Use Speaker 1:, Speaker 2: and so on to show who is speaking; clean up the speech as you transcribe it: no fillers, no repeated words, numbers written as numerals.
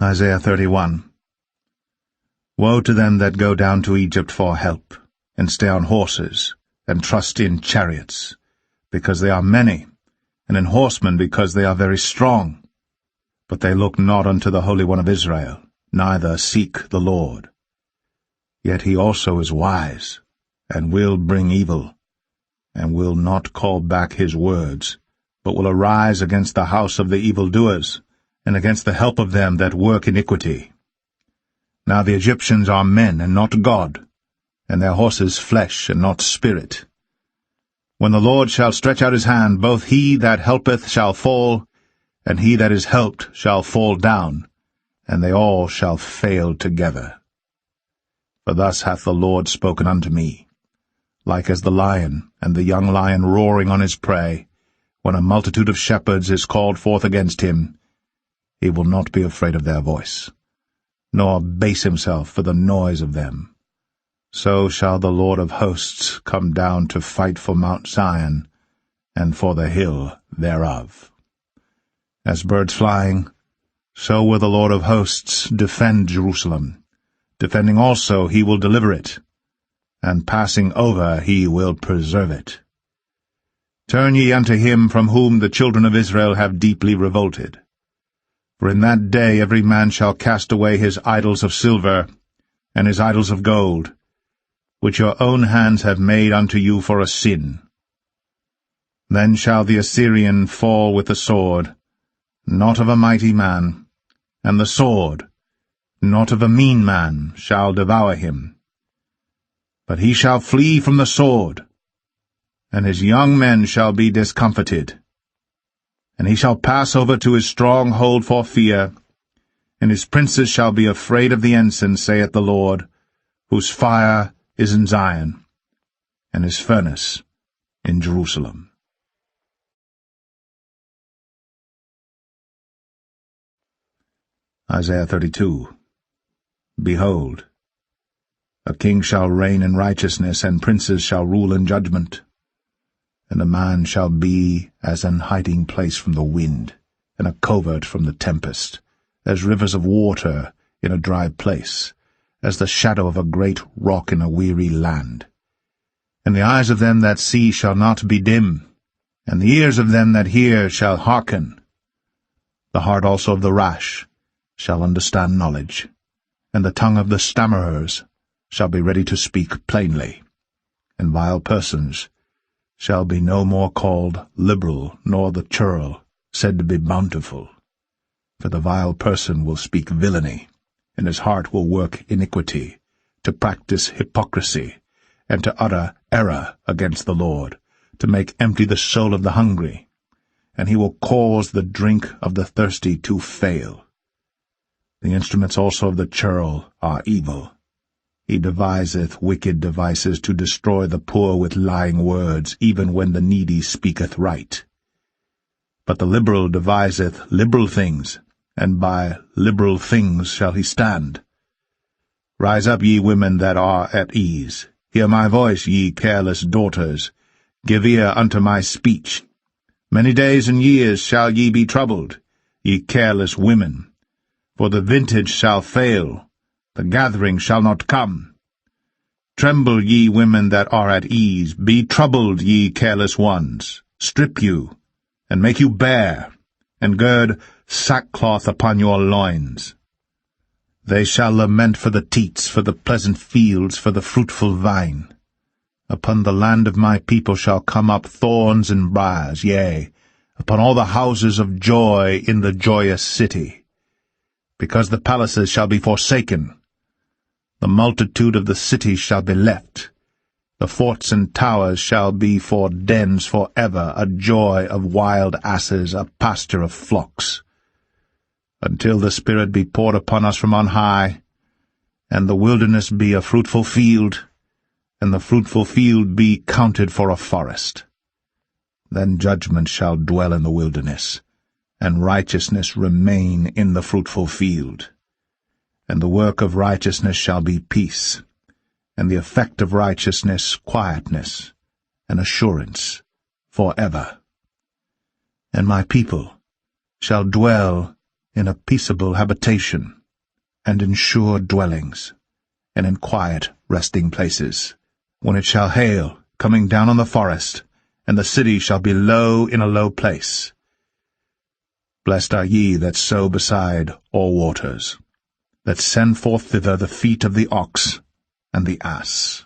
Speaker 1: Isaiah 31. Woe to them that go down to Egypt for help, and stay on horses, and trust in chariots, because they are many, and in horsemen, because they are very strong. But they look not unto the Holy One of Israel, neither seek the Lord. Yet he also is wise, and will bring evil, and will not call back his words, but will arise against the house of the evildoers, and against the help of them that work iniquity. Now the Egyptians are men, and not God, and their horses flesh, and not spirit. When the Lord shall stretch out his hand, both he that helpeth shall fall, and he that is helped shall fall down, and they all shall fail together. For thus hath the Lord spoken unto me, like as the lion and the young lion roaring on his prey, when a multitude of shepherds is called forth against him, he will not be afraid of their voice, nor base himself for the noise of them. So shall the Lord of hosts come down to fight for Mount Zion, and for the hill thereof. As birds flying, so will the Lord of hosts defend Jerusalem. Defending also he will deliver it, and passing over he will preserve it. Turn ye unto him from whom the children of Israel have deeply revolted. For in that day every man shall cast away his idols of silver, and his idols of gold, which your own hands have made unto you for a sin. Then shall the Assyrian fall with the sword, not of a mighty man, and the sword, not of a mean man, shall devour him. But he shall flee from the sword, and his young men shall be discomfited. And he shall pass over to his stronghold for fear, and his princes shall be afraid of the ensign, saith the Lord, whose fire is in Zion, and his furnace in Jerusalem. Isaiah 32. Behold, a king shall reign in righteousness, and princes shall rule in judgment. And a man shall be as an hiding place from the wind, and a covert from the tempest, as rivers of water in a dry place, as the shadow of a great rock in a weary land. And the eyes of them that see shall not be dim, and the ears of them that hear shall hearken. The heart also of the rash shall understand knowledge, and the tongue of the stammerers shall be ready to speak plainly. And vile persons shall be no more called liberal, nor the churl said to be bountiful. For the vile person will speak villainy, and his heart will work iniquity, to practice hypocrisy, and to utter error against the Lord, to make empty the soul of the hungry, and he will cause the drink of the thirsty to fail. The instruments also of the churl are evil. He deviseth wicked devices to destroy the poor with lying words, even when the needy speaketh right. But the liberal deviseth liberal things, and by liberal things shall he stand. Rise up, ye women that are at ease. Hear my voice, ye careless daughters. Give ear unto my speech. Many days and years shall ye be troubled, ye careless women. For the vintage shall fail, the gathering shall not come. Tremble, ye women that are at ease. Be troubled, ye careless ones. Strip you, and make you bare, and gird sackcloth upon your loins. They shall lament for the teats, for the pleasant fields, for the fruitful vine. Upon the land of my people shall come up thorns and briars, yea, upon all the houses of joy in the joyous city. Because the palaces shall be forsaken, the multitude of the cities shall be left. The forts and towers shall be for dens for ever, a joy of wild asses, a pasture of flocks. Until the Spirit be poured upon us from on high, and the wilderness be a fruitful field, and the fruitful field be counted for a forest. Then judgment shall dwell in the wilderness, and righteousness remain in the fruitful field. And the work of righteousness shall be peace, and the effect of righteousness quietness, and assurance for ever. And my people shall dwell in a peaceable habitation, and in sure dwellings, and in quiet resting places, when it shall hail, coming down on the forest, and the city shall be low in a low place. Blessed are ye that sow beside all waters, that send forth thither the feet of the ox and the ass.